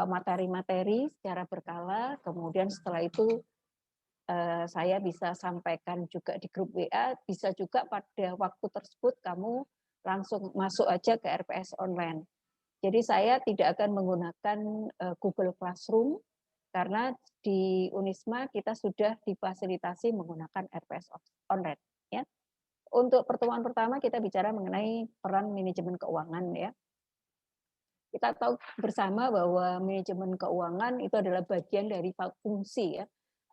materi-materi secara berkala, kemudian setelah itu saya bisa sampaikan juga di grup WA, bisa juga pada waktu tersebut kamu langsung masuk aja ke RPS online. Jadi saya tidak akan menggunakan Google Classroom karena di Unisma kita sudah difasilitasi menggunakan RPS online. Ya. Untuk pertemuan pertama kita bicara mengenai peran manajemen keuangan ya. Kita tahu bersama bahwa manajemen keuangan itu adalah bagian dari fungsi ya.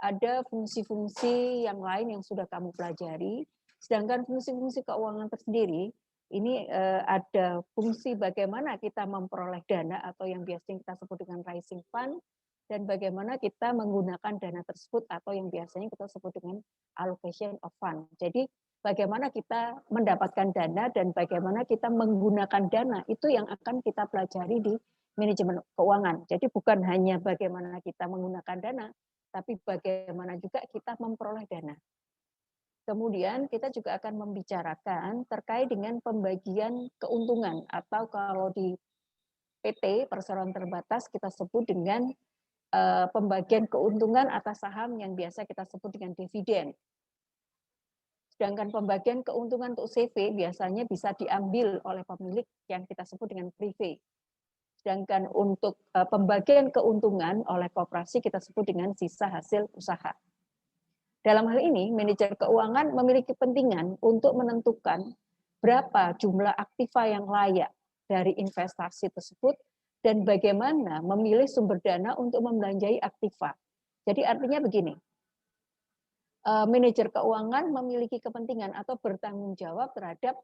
Ada fungsi-fungsi yang lain yang sudah kamu pelajari, sedangkan fungsi-fungsi keuangan tersendiri ini ada fungsi bagaimana kita memperoleh dana atau yang biasanya kita sebut dengan rising fund, dan bagaimana kita menggunakan dana tersebut atau yang biasanya kita sebut dengan allocation of fund. Jadi bagaimana kita mendapatkan dana dan bagaimana kita menggunakan dana itu yang akan kita pelajari di manajemen keuangan. Jadi bukan hanya bagaimana kita menggunakan dana, tapi bagaimana juga kita memperoleh dana. Kemudian kita juga akan membicarakan terkait dengan pembagian keuntungan atau kalau di PT perseroan terbatas kita sebut dengan pembagian keuntungan atas saham yang biasa kita sebut dengan dividen. Sedangkan pembagian keuntungan untuk CV biasanya bisa diambil oleh pemilik yang kita sebut dengan privé. Sedangkan untuk pembagian keuntungan oleh koperasi kita sebut dengan sisa hasil usaha. Dalam hal ini, manajer keuangan memiliki kepentingan untuk menentukan berapa jumlah aktiva yang layak dari investasi tersebut dan bagaimana memilih sumber dana untuk membelanjai aktiva. Jadi artinya begini, manajer keuangan memiliki kepentingan atau bertanggung jawab terhadap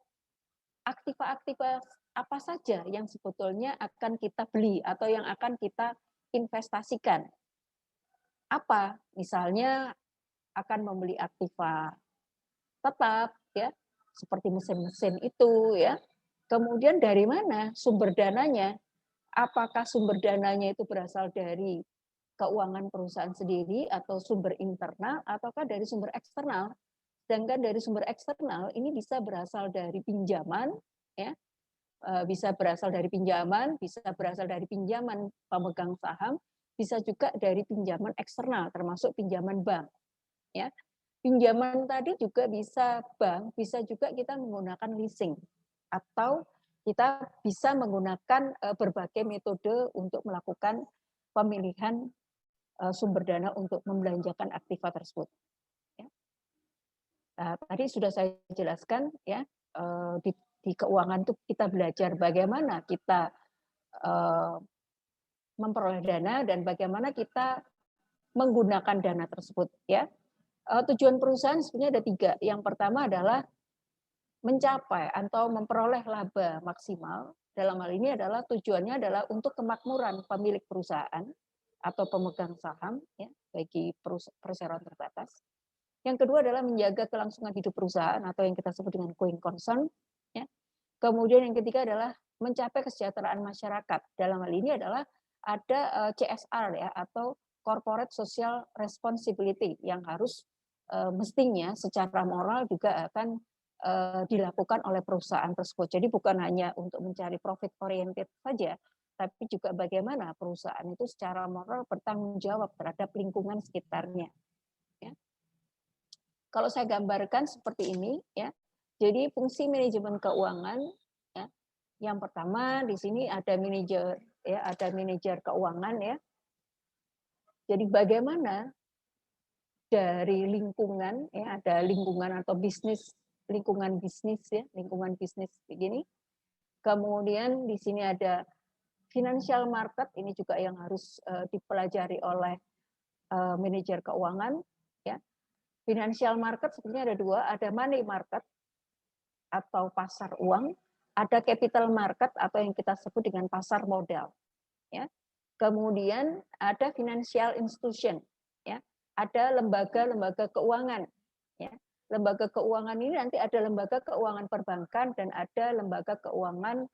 aktiva-aktiva apa saja yang sebetulnya akan kita beli atau yang akan kita investasikan. Apa? Misalnya akan membeli aktiva tetap ya, seperti mesin-mesin itu ya. Kemudian dari mana sumber dananya? Apakah sumber dananya itu berasal dari keuangan perusahaan sendiri atau sumber internal ataukah dari sumber eksternal? Sedangkan dari sumber eksternal ini bisa berasal dari pinjaman ya, bisa berasal dari pinjaman, bisa berasal dari pinjaman pemegang saham, bisa juga dari pinjaman eksternal termasuk pinjaman bank ya. Pinjaman tadi juga bisa bank, bisa juga kita menggunakan leasing atau kita bisa menggunakan berbagai metode untuk melakukan pemilihan sumber dana untuk membelanjakan aktiva tersebut. Ya. Nah, tadi sudah saya jelaskan ya di keuangan itu kita belajar bagaimana kita memperoleh dana dan bagaimana kita menggunakan dana tersebut ya. Tujuan perusahaan sebenarnya ada 3. Yang pertama adalah mencapai atau memperoleh laba maksimal. Dalam hal ini adalah tujuannya adalah untuk kemakmuran pemilik perusahaan atau pemegang saham ya, bagi perseroan terbatas. Yang kedua adalah menjaga kelangsungan hidup perusahaan atau yang kita sebut dengan going concern. Ya. Kemudian yang ketiga adalah mencapai kesejahteraan masyarakat. Dalam hal ini adalah ada CSR ya atau Corporate Social Responsibility yang harus mestinya secara moral juga akan dilakukan oleh perusahaan tersebut. Jadi bukan hanya untuk mencari profit oriented saja, tapi juga bagaimana perusahaan itu secara moral bertanggung jawab terhadap lingkungan sekitarnya. Ya. Kalau saya gambarkan seperti ini, ya. Jadi fungsi manajemen keuangan, ya. Yang pertama di sini ada manajer, ya, ada manajer keuangan, ya. Jadi bagaimana dari lingkungan, ya, ada lingkungan atau bisnis, lingkungan bisnis, ya, lingkungan bisnis begini. Kemudian di sini ada financial market, ini juga yang harus dipelajari oleh manajer keuangan. Ya. Financial market sebenarnya ada 2, ada money market atau pasar uang, ada capital market atau yang kita sebut dengan pasar modal. Ya. Kemudian ada financial institution, ya. Ada lembaga-lembaga keuangan. Ya. Lembaga keuangan ini nanti ada lembaga keuangan perbankan dan ada lembaga keuangan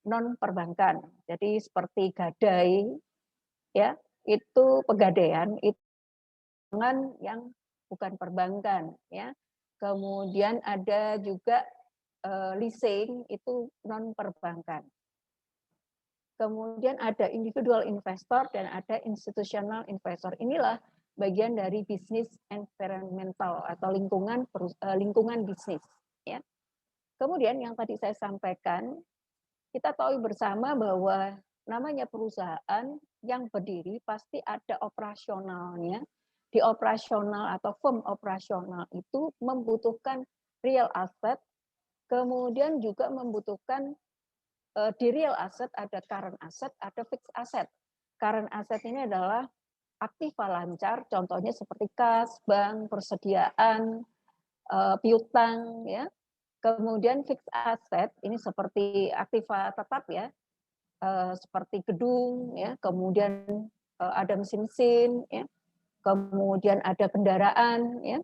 non perbankan. Jadi seperti gadai, ya, itu pegadaian, itu keuangan yang bukan perbankan, ya. Kemudian ada juga leasing itu non perbankan. kemudian ada individual investor dan ada institutional investor. Inilah bagian dari bisnis environmental atau lingkungan bisnis. Ya. Kemudian yang tadi saya sampaikan, kita tahu bersama bahwa namanya perusahaan yang berdiri pasti ada operasionalnya. Di operasional atau firm operasional itu membutuhkan real asset, kemudian juga membutuhkan di real asset ada current asset, ada fixed asset. Current asset ini adalah aktiva lancar, contohnya seperti kas, bank, persediaan, piutang, ya. Kemudian fixed asset ini seperti aktiva tetap ya, seperti gedung, ya. Kemudian ada mesin-mesin, ya. Kemudian ada kendaraan, ya.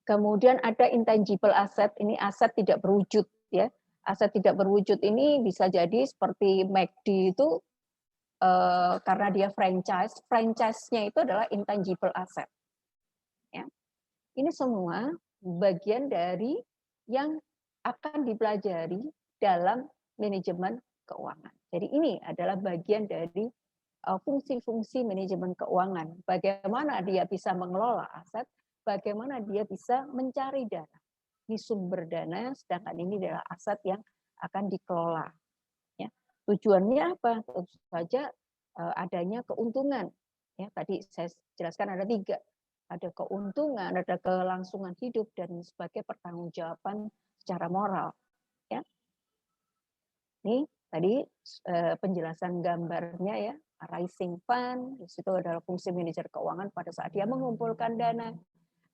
Kemudian ada intangible asset, ini aset tidak berwujud, ya. Aset tidak berwujud ini bisa jadi seperti McD itu karena dia franchise-nya itu adalah intangible asset. Ya. Ini semua bagian dari yang akan dipelajari dalam manajemen keuangan. Jadi ini adalah bagian dari fungsi-fungsi manajemen keuangan. Bagaimana dia bisa mengelola aset, bagaimana dia bisa mencari dana. Ini sumber dana, sedangkan ini adalah aset yang akan dikelola. Ya. Tujuannya apa? Tentu saja adanya keuntungan. Ya, tadi saya jelaskan ada 3. Ada keuntungan, ada kelangsungan hidup, dan sebagai pertanggungjawaban secara moral. Ya. Ini tadi penjelasan gambarnya ya, rising fund, di situ adalah fungsi manajer keuangan pada saat dia mengumpulkan dana,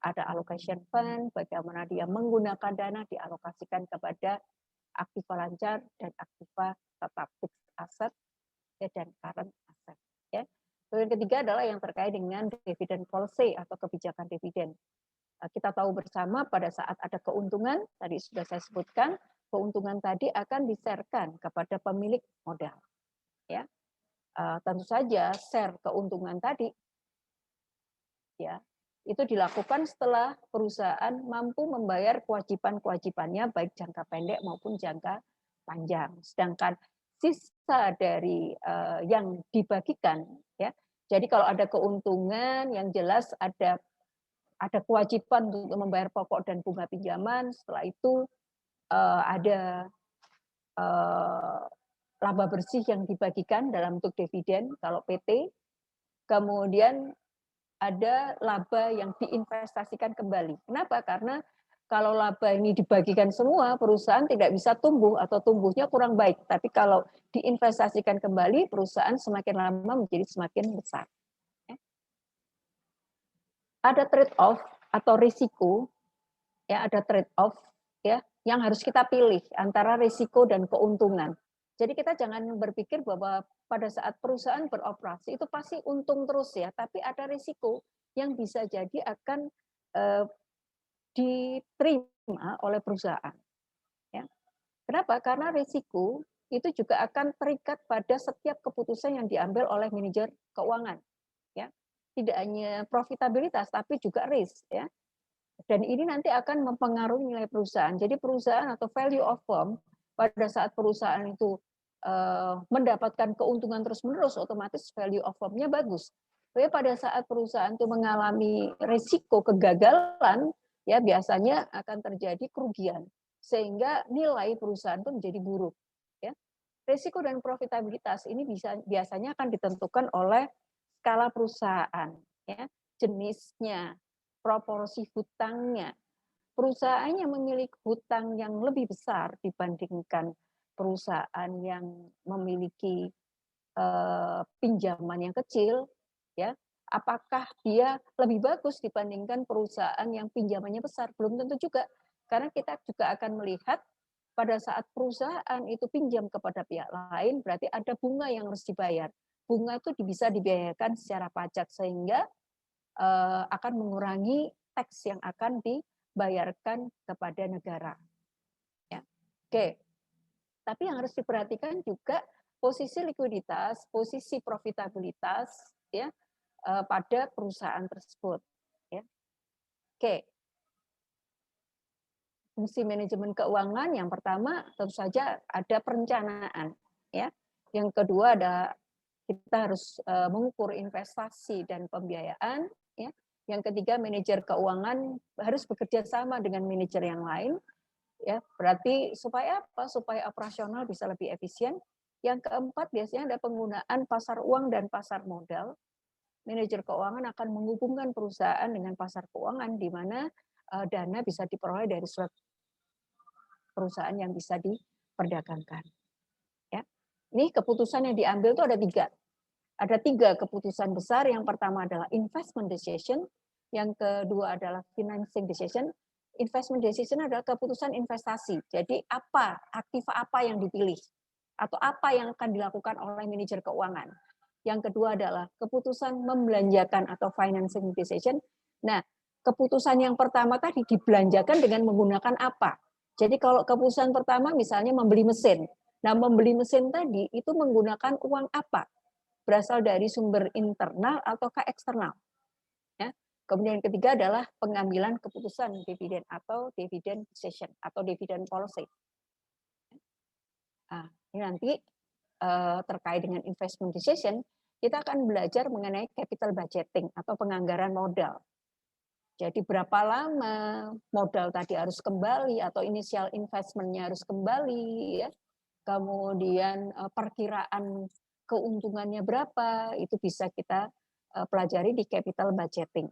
ada allocation fund, bagaimana dia menggunakan dana dialokasikan kepada aktiva lancar dan aktiva tetap fixed asset ya, dan current asset. Ya. Yang ketiga adalah yang terkait dengan dividend policy atau kebijakan dividen. Kita tahu bersama pada saat ada keuntungan, tadi sudah saya sebutkan, keuntungan tadi akan di-share-kan kepada pemilik modal. Ya. Tentu saja share keuntungan tadi ya, itu dilakukan setelah perusahaan mampu membayar kewajiban-kewajibannya baik jangka pendek maupun jangka panjang. Sedangkan sisa dari yang dibagikan ya. Jadi kalau ada keuntungan yang jelas ada kewajiban untuk membayar pokok dan bunga pinjaman, setelah itu ada laba bersih yang dibagikan dalam bentuk dividen kalau PT, kemudian ada laba yang diinvestasikan kembali. Kenapa? Karena kalau laba ini dibagikan semua, perusahaan tidak bisa tumbuh atau tumbuhnya kurang baik. Tapi kalau diinvestasikan kembali, perusahaan semakin lama menjadi semakin besar. Ada trade-off atau risiko, ya ada trade-off ya yang harus kita pilih antara risiko dan keuntungan. Jadi kita jangan berpikir bahwa pada saat perusahaan beroperasi itu pasti untung terus ya, tapi ada risiko yang bisa jadi akan diterima oleh perusahaan. Ya. Kenapa? Karena risiko itu juga akan terikat pada setiap keputusan yang diambil oleh manajer keuangan. Ya. Tidak hanya profitabilitas, tapi juga risk. Ya. Dan ini nanti akan mempengaruhi nilai perusahaan. Jadi perusahaan atau value of firm pada saat perusahaan itu mendapatkan keuntungan terus-menerus, otomatis value of firm-nya bagus. Tapi pada saat perusahaan itu mengalami risiko kegagalan, ya biasanya akan terjadi kerugian, sehingga nilai perusahaan itu menjadi buruk. Ya. Risiko dan profitabilitas ini biasanya akan ditentukan oleh skala perusahaan, ya, jenisnya, proporsi hutangnya. Perusahaan yang memiliki hutang yang lebih besar dibandingkan perusahaan yang memiliki pinjaman yang kecil, ya, apakah dia lebih bagus dibandingkan perusahaan yang pinjamannya besar? Belum tentu juga, karena kita juga akan melihat pada saat perusahaan itu pinjam kepada pihak lain, berarti ada bunga yang harus dibayar. Bunga itu bisa dibayarkan secara pajak, sehingga akan mengurangi teks yang akan dibayarkan kepada negara. Ya. Oke. Tapi yang harus diperhatikan juga posisi likuiditas, posisi profitabilitas ya pada perusahaan tersebut. Ya. Oke. Fungsi manajemen keuangan yang pertama tentu saja ada perencanaan. Ya. Yang kedua ada kita harus mengukur investasi dan pembiayaan. Ya. Yang ketiga, manajer keuangan harus bekerja sama dengan manajer yang lain. Ya, berarti supaya apa? Supaya operasional bisa lebih efisien. Yang keempat, biasanya ada penggunaan pasar uang dan pasar modal. Manajer keuangan akan menghubungkan perusahaan dengan pasar keuangan, di mana dana bisa diperoleh dari suatu perusahaan yang bisa diperdagangkan. Ya. Ini keputusan yang diambil itu ada tiga. Ada tiga keputusan besar. Yang pertama adalah investment decision, yang kedua adalah financing decision. Investment decision adalah keputusan investasi. Jadi aktiva apa yang dipilih atau apa yang akan dilakukan oleh manajer keuangan. Yang kedua adalah keputusan membelanjakan atau financing decision. Nah, keputusan yang pertama tadi dibelanjakan dengan menggunakan apa? Jadi kalau keputusan pertama misalnya membeli mesin. Nah, membeli mesin tadi itu menggunakan uang apa? Berasal dari sumber internal ataukah eksternal. Ya. Kemudian yang ketiga adalah pengambilan keputusan dividen atau dividend decision atau dividend policy. Nah, ini nanti terkait dengan investment decision, kita akan belajar mengenai capital budgeting atau penganggaran modal. Jadi berapa lama modal tadi harus kembali atau initial investment-nya harus kembali, ya. Kemudian perkiraan keuntungannya berapa, itu bisa kita pelajari di capital budgeting.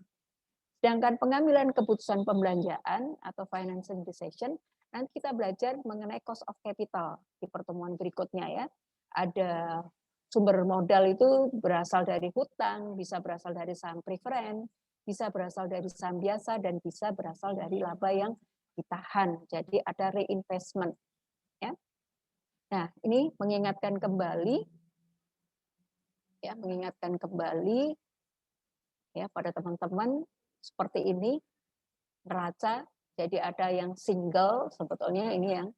Sedangkan pengambilan keputusan pembelanjaan atau financing decision, nanti kita belajar mengenai cost of capital di pertemuan berikutnya ya. Ada sumber modal itu berasal dari hutang, bisa berasal dari saham preferen, bisa berasal dari saham biasa, dan bisa berasal dari laba yang ditahan. Jadi ada reinvestment. Ya. Nah, ini mengingatkan kembali ya pada teman-teman seperti ini neraca. Jadi ada yang single, sebetulnya ini yang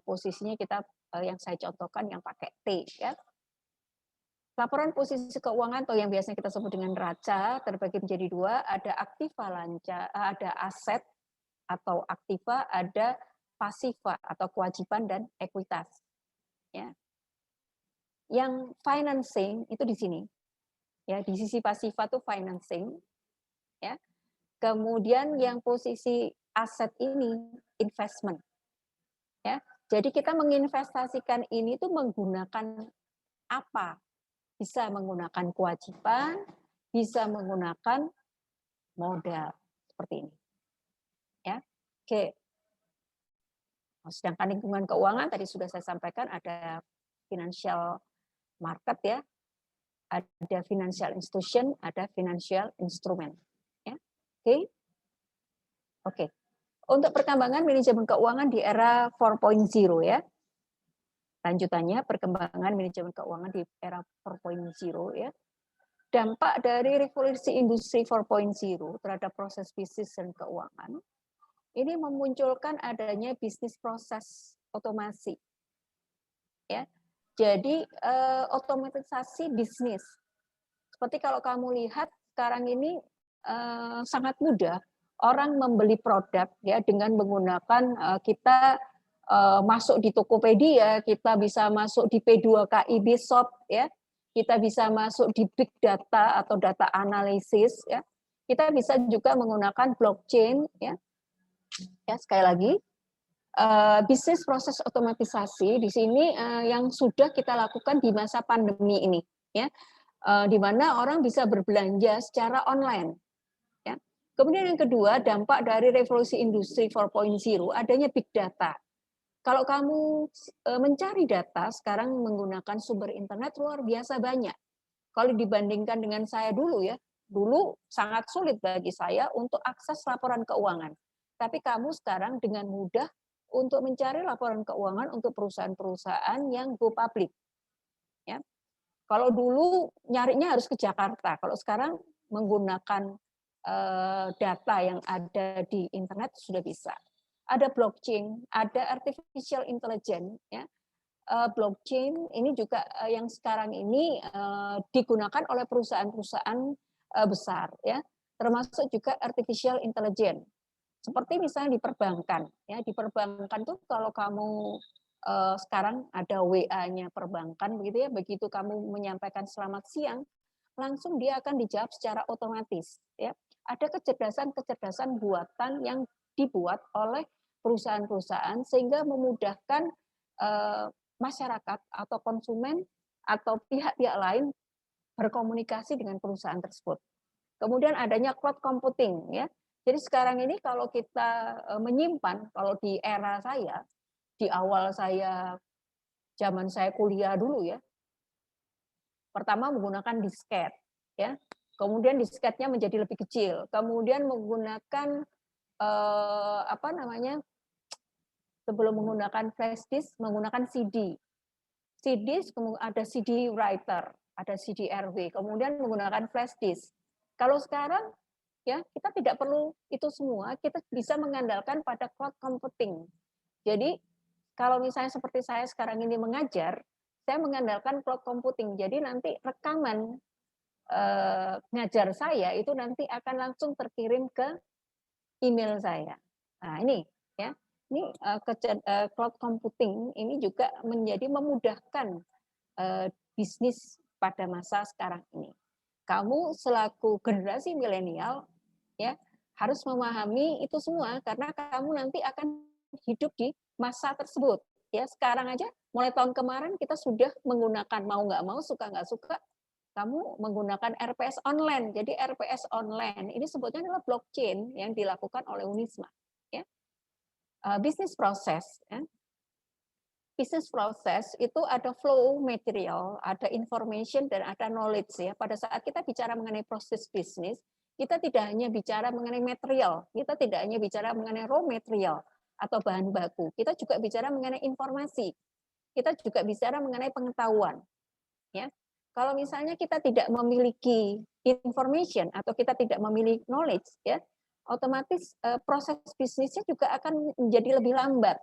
posisinya kita yang saya contohkan yang pakai T ya. Laporan posisi keuangan atau yang biasanya kita sebut dengan neraca terbagi menjadi dua, ada aktiva lanca, ada aset atau aktiva, ada pasiva atau kewajiban dan ekuitas. Ya. Yang financing itu di sini. Ya, di sisi pasiva itu financing, ya. Kemudian yang posisi aset ini investment. Ya. Jadi kita menginvestasikan ini tuh menggunakan apa? Bisa menggunakan kewajiban, bisa menggunakan modal seperti ini. Ya. Oke. Sedangkan lingkungan keuangan tadi sudah saya sampaikan ada financial market ya, ada financial institution, ada financial instrument. Ya. Oke. Untuk perkembangan manajemen keuangan di era 4.0 ya. Lanjutannya perkembangan manajemen keuangan di era 4.0 ya. Dampak dari revolusi industri 4.0 terhadap proses bisnis dan keuangan ini memunculkan adanya bisnis proses otomasi. Ya. Jadi otomatisasi bisnis. Seperti kalau kamu lihat sekarang ini sangat mudah orang membeli produk ya dengan menggunakan kita masuk di Tokopedia, kita bisa masuk di P2KI Bishop ya. Kita bisa masuk di big data atau data analisis ya. Kita bisa juga menggunakan blockchain ya. Ya, sekali lagi bisnis proses otomatisasi di sini yang sudah kita lakukan di masa pandemi ini ya. Di mana orang bisa berbelanja secara online. Ya. Kemudian yang kedua, dampak dari revolusi industri 4.0 adanya big data. Kalau kamu mencari data sekarang menggunakan sumber internet luar biasa banyak. Kalau dibandingkan dengan saya dulu ya, dulu sangat sulit bagi saya untuk akses laporan keuangan. Tapi kamu sekarang dengan mudah untuk mencari laporan keuangan untuk perusahaan-perusahaan yang go public. Ya. Kalau dulu nyarinya harus ke Jakarta, kalau sekarang menggunakan data yang ada di internet sudah bisa. Ada blockchain, ada artificial intelligence, ya. Blockchain ini juga yang sekarang ini digunakan oleh perusahaan-perusahaan besar, ya, termasuk juga artificial intelligence. Seperti misalnya di perbankan, ya, di perbankan tuh kalau kamu sekarang ada WA-nya perbankan begitu ya, begitu kamu menyampaikan selamat siang, langsung dia akan dijawab secara otomatis ya. Ada kecerdasan-kecerdasan buatan yang dibuat oleh perusahaan-perusahaan sehingga memudahkan masyarakat atau konsumen atau pihak-pihak lain berkomunikasi dengan perusahaan tersebut. Kemudian adanya cloud computing ya. Jadi sekarang ini kalau kita menyimpan, kalau di era saya, di awal zaman saya kuliah dulu ya, pertama menggunakan disket ya. Kemudian disketnya menjadi lebih kecil. Kemudian menggunakan apa namanya? Sebelum menggunakan flash disk menggunakan CD. CD ada CD writer, ada CD-RW, kemudian menggunakan flash disk. Kalau sekarang ya kita tidak perlu itu semua, kita bisa mengandalkan pada cloud computing. Jadi kalau misalnya seperti saya sekarang ini mengajar, saya mengandalkan cloud computing. Jadi nanti rekaman ngajar saya itu nanti akan langsung terkirim ke email saya. Nah ini ya, ini cloud computing ini juga menjadi memudahkan bisnis pada masa sekarang ini. Kamu selaku generasi milenial ya harus memahami itu semua karena kamu nanti akan hidup di masa tersebut. Ya sekarang aja mulai tahun kemarin kita sudah menggunakan mau nggak mau suka nggak suka kamu menggunakan RPS online. Jadi RPS online ini sebutnya adalah blockchain yang dilakukan oleh Unisma. Ya. Bisnis proses. Ya. Bisnis proses itu ada flow material, ada information, dan ada knowledge. Ya. Pada saat kita bicara mengenai proses bisnis, kita tidak hanya bicara mengenai material, kita tidak hanya bicara mengenai raw material atau bahan baku, kita juga bicara mengenai informasi, kita juga bicara mengenai pengetahuan. Ya. Kalau misalnya kita tidak memiliki information atau kita tidak memiliki knowledge, ya, otomatis proses bisnisnya juga akan menjadi lebih lambat,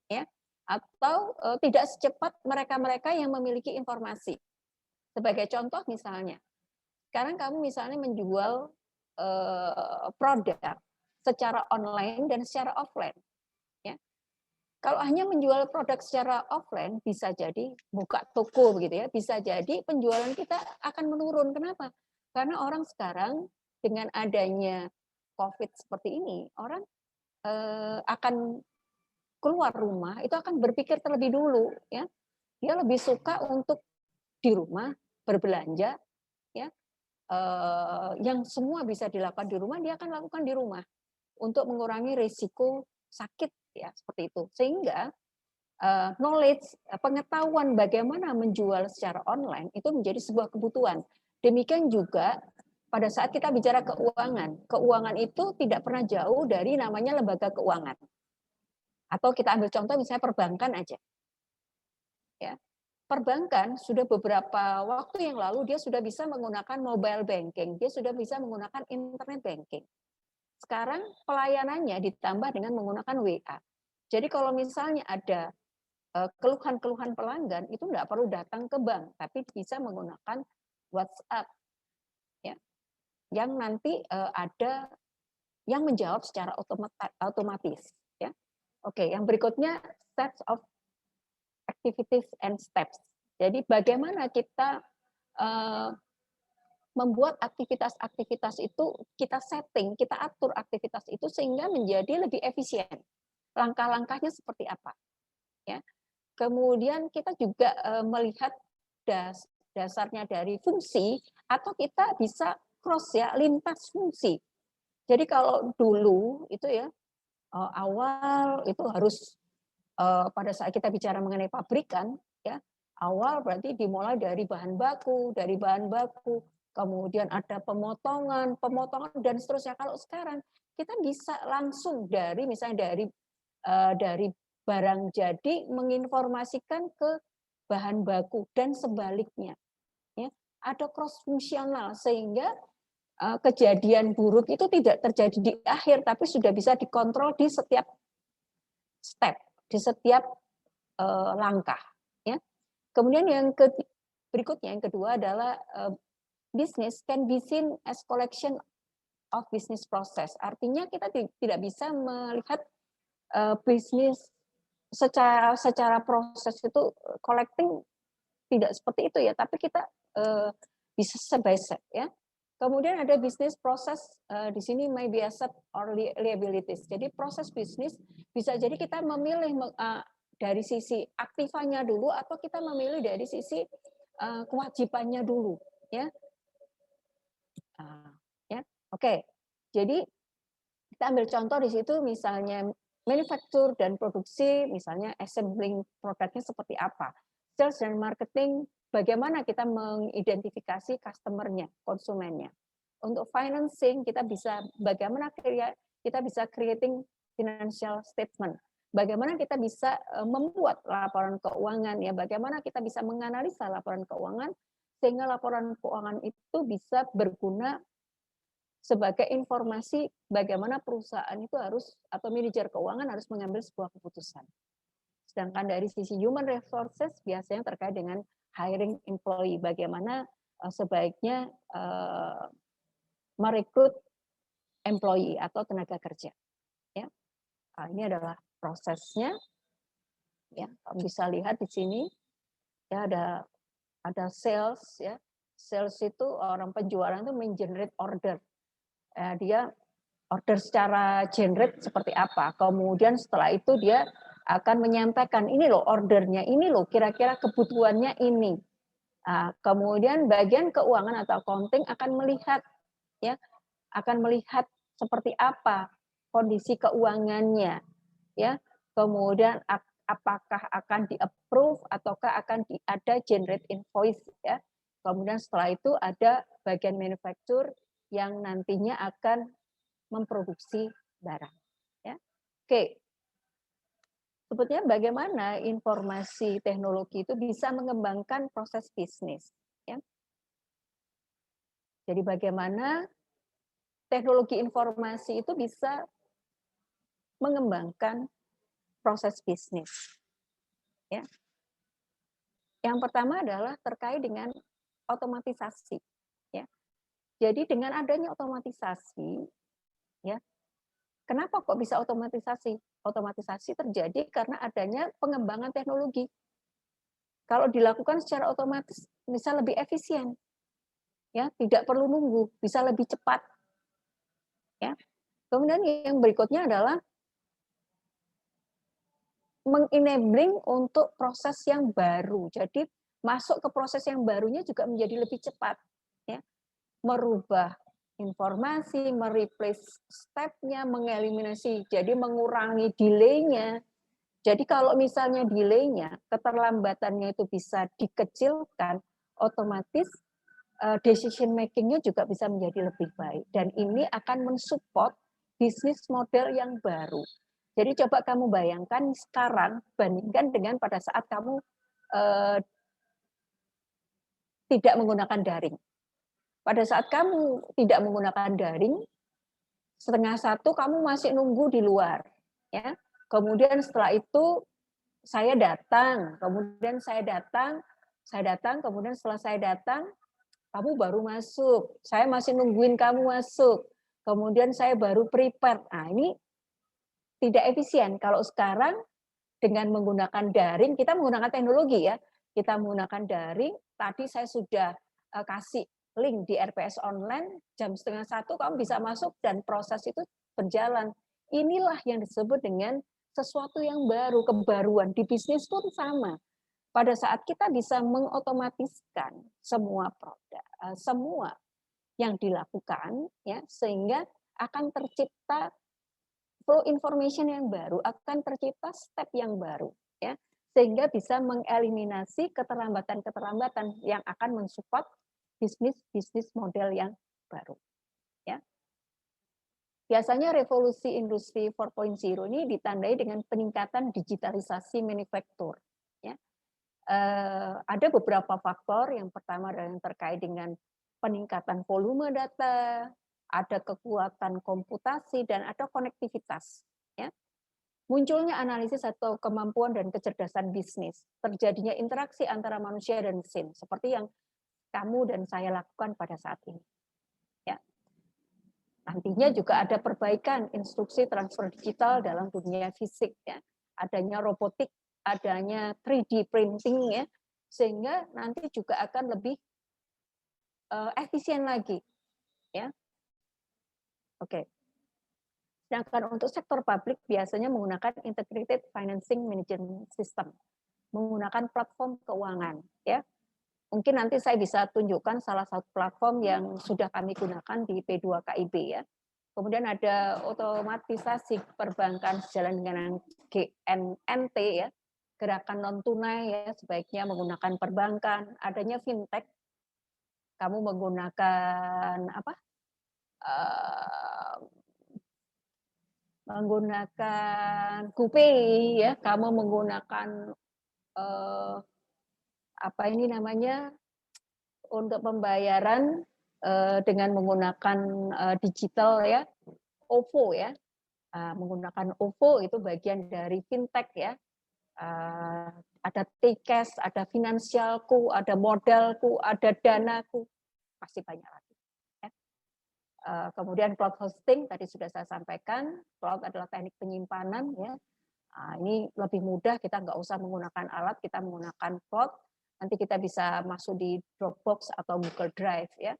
ya, atau tidak secepat mereka-mereka yang memiliki informasi. Sebagai contoh misalnya, sekarang kamu misalnya menjual produk secara online dan secara offline. Kalau hanya menjual produk secara offline, bisa jadi buka toko begitu ya, bisa jadi penjualan kita akan menurun. Kenapa? Karena orang sekarang dengan adanya COVID seperti ini, orang akan keluar rumah itu akan berpikir terlebih dulu ya. Dia lebih suka untuk di rumah berbelanja ya. Yang semua bisa dilakukan di rumah, dia akan lakukan di rumah untuk mengurangi risiko sakit ya seperti itu. Sehingga knowledge, pengetahuan bagaimana menjual secara online itu menjadi sebuah kebutuhan. Demikian juga pada saat kita bicara keuangan. Keuangan itu tidak pernah jauh dari namanya lembaga keuangan. Atau kita ambil contoh misalnya perbankan aja. Ya. Perbankan sudah beberapa waktu yang lalu dia sudah bisa menggunakan mobile banking, dia sudah bisa menggunakan internet banking. Sekarang pelayanannya ditambah dengan menggunakan WA. Jadi kalau misalnya ada keluhan-keluhan pelanggan itu nggak perlu datang ke bank, tapi bisa menggunakan WhatsApp, ya, yang nanti ada yang menjawab secara otomatis. Ya. Oke, yang berikutnya steps of activities and steps. Jadi bagaimana kita membuat aktivitas-aktivitas itu kita setting, kita atur aktivitas itu sehingga menjadi lebih efisien. Langkah-langkahnya seperti apa? Ya. Kemudian kita juga melihat dasarnya dari fungsi atau kita bisa cross ya lintas fungsi. Jadi kalau dulu itu ya awal itu harus pada saat kita bicara mengenai pabrikan ya awal berarti dimulai dari bahan baku, kemudian ada pemotongan dan seterusnya. Kalau sekarang kita bisa langsung dari misalnya dari barang jadi menginformasikan ke bahan baku dan sebaliknya. Ya, ada cross fungsional sehingga kejadian buruk itu tidak terjadi di akhir tapi sudah bisa dikontrol di setiap step, di setiap langkah. Ya. Kemudian yang berikutnya yang kedua adalah business can be seen as collection of business process. Artinya kita tidak bisa melihat bisnis secara proses itu collecting tidak seperti itu ya, tapi kita bisa step by step ya. Kemudian ada bisnis proses, di sini may be asset or liabilities. Jadi proses bisnis bisa jadi kita memilih dari sisi aktifannya dulu atau kita memilih dari sisi kewajibannya dulu ya. Ya, oke. Jadi kita ambil contoh di situ misalnya manufacture dan produksi, misalnya assembling produknya seperti apa. Sales dan marketing, bagaimana kita mengidentifikasi customer-nya, konsumennya. Untuk financing, kita bisa bagaimana kita bisa creating financial statement. Bagaimana kita bisa membuat laporan keuangan, ya. Bagaimana kita bisa menganalisa laporan keuangan sehingga laporan keuangan itu bisa berguna sebagai informasi bagaimana perusahaan itu harus atau manajer keuangan harus mengambil sebuah keputusan. Sedangkan dari sisi human resources biasanya terkait dengan hiring employee, bagaimana sebaiknya merekrut employee atau tenaga kerja. Ya, ini adalah prosesnya. Ya, kamu bisa lihat di sini ya ada sales ya. Sales itu orang penjualan itu mengenerate order. Dia order secara generate seperti apa. Kemudian setelah itu dia akan menyampaikan ini loh ordernya, ini loh kira-kira kebutuhannya ini. Kemudian bagian keuangan atau accounting akan melihat ya, akan melihat seperti apa kondisi keuangannya ya. Kemudian apakah akan di-approve ataukah akan ada generate invoice ya. Kemudian setelah itu ada bagian manufacture yang nantinya akan memproduksi barang. Ya. Oke. Sebetulnya bagaimana informasi teknologi itu bisa mengembangkan proses bisnis. Ya. Jadi bagaimana teknologi informasi itu bisa mengembangkan proses bisnis. Ya. Yang pertama adalah terkait dengan otomatisasi. Ya. Jadi dengan adanya otomatisasi, ya, kenapa kok bisa otomatisasi? Otomatisasi terjadi karena adanya pengembangan teknologi. Kalau dilakukan secara otomatis bisa lebih efisien. Ya, tidak perlu nunggu, bisa lebih cepat. Ya. Kemudian yang berikutnya adalah mengenabling untuk proses yang baru. Jadi masuk ke proses yang barunya juga menjadi lebih cepat. Ya. Merubah informasi, mereplace step-nya, mengeliminasi, jadi mengurangi delay-nya. Jadi kalau misalnya delay-nya, keterlambatannya itu bisa dikecilkan, otomatis decision making-nya juga bisa menjadi lebih baik. Dan ini akan mensupport bisnis model yang baru. Jadi coba kamu bayangkan sekarang, bandingkan dengan pada saat kamu tidak menggunakan daring. Pada saat kamu tidak menggunakan daring, 12:30 kamu masih nunggu di luar. Ya. Kemudian setelah itu saya datang, kemudian kemudian setelah saya datang, kamu baru masuk. Saya masih nungguin kamu masuk. Kemudian saya baru prepare. Nah, ini tidak efisien. Kalau sekarang dengan menggunakan daring, kita menggunakan teknologi ya. Kita menggunakan daring, tadi saya sudah kasih link di RPS online, jam 12:30 kamu bisa masuk dan proses itu berjalan. Inilah yang disebut dengan sesuatu yang baru, kebaruan. Di bisnis pun sama. Pada saat kita bisa mengotomatiskan semua produk, semua yang dilakukan, ya, sehingga akan tercipta flow information yang baru, akan tercipta step yang baru, ya, sehingga bisa mengeliminasi keterlambatan-keterlambatan yang akan mensupport bisnis model yang baru. Ya. Biasanya revolusi industri 4.0 ini ditandai dengan peningkatan digitalisasi manufaktur. Ya. Ada beberapa faktor. Yang pertama adalah yang terkait dengan peningkatan volume data, ada kekuatan komputasi, dan ada konektivitas. Ya. Munculnya analisis atau kemampuan dan kecerdasan bisnis, terjadinya interaksi antara manusia dan mesin, seperti yang kamu dan saya lakukan pada saat ini. Ya. Nantinya juga ada perbaikan instruksi transfer digital dalam dunia fisik. Ya. adanya robotik, adanya 3D printing ya, sehingga nanti juga akan lebih efisien lagi ya. Oke. Sedangkan untuk sektor publik biasanya menggunakan integrated financing management system, menggunakan platform keuangan ya. Mungkin nanti saya bisa tunjukkan salah satu platform yang sudah kami gunakan di P2KIB ya. Kemudian ada otomatisasi perbankan sejalan dengan GNNT ya, gerakan non tunai ya, sebaiknya menggunakan perbankan. Adanya fintech, kamu menggunakan apa? Menggunakan GoPay ya, kamu menggunakan apa ini namanya untuk pembayaran dengan menggunakan digital ya, OVO ya, menggunakan OVO itu bagian dari fintech ya. Ada T-Cash, ada finansialku, ada modalku, ada danaku, pasti banyak lagi. Ya. Kemudian cloud hosting tadi sudah saya sampaikan, cloud adalah teknik penyimpanan ya. Ini lebih mudah, kita nggak usah menggunakan alat, kita menggunakan cloud. Nanti kita bisa masuk di Dropbox atau Google Drive ya.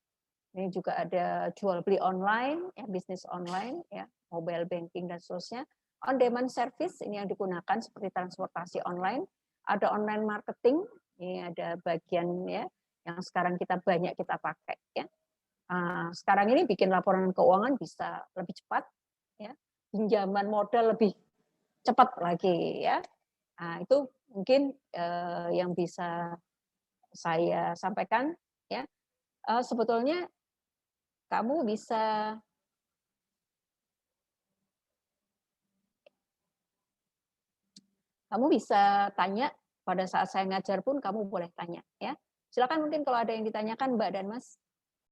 Ini juga ada jual beli online, ya, bisnis online, ya, mobile banking dan seterusnya. On demand service ini yang digunakan seperti transportasi online. Ada online marketing, ini ada bagian ya yang sekarang banyak kita pakai ya. Sekarang ini bikin laporan keuangan bisa lebih cepat, ya, pinjaman modal lebih cepat lagi ya. Itu mungkin yang bisa saya sampaikan ya. Sebetulnya kamu bisa tanya pada saat saya ngajar pun kamu boleh tanya ya. Silakan mungkin kalau ada yang ditanyakan Mbak dan Mas.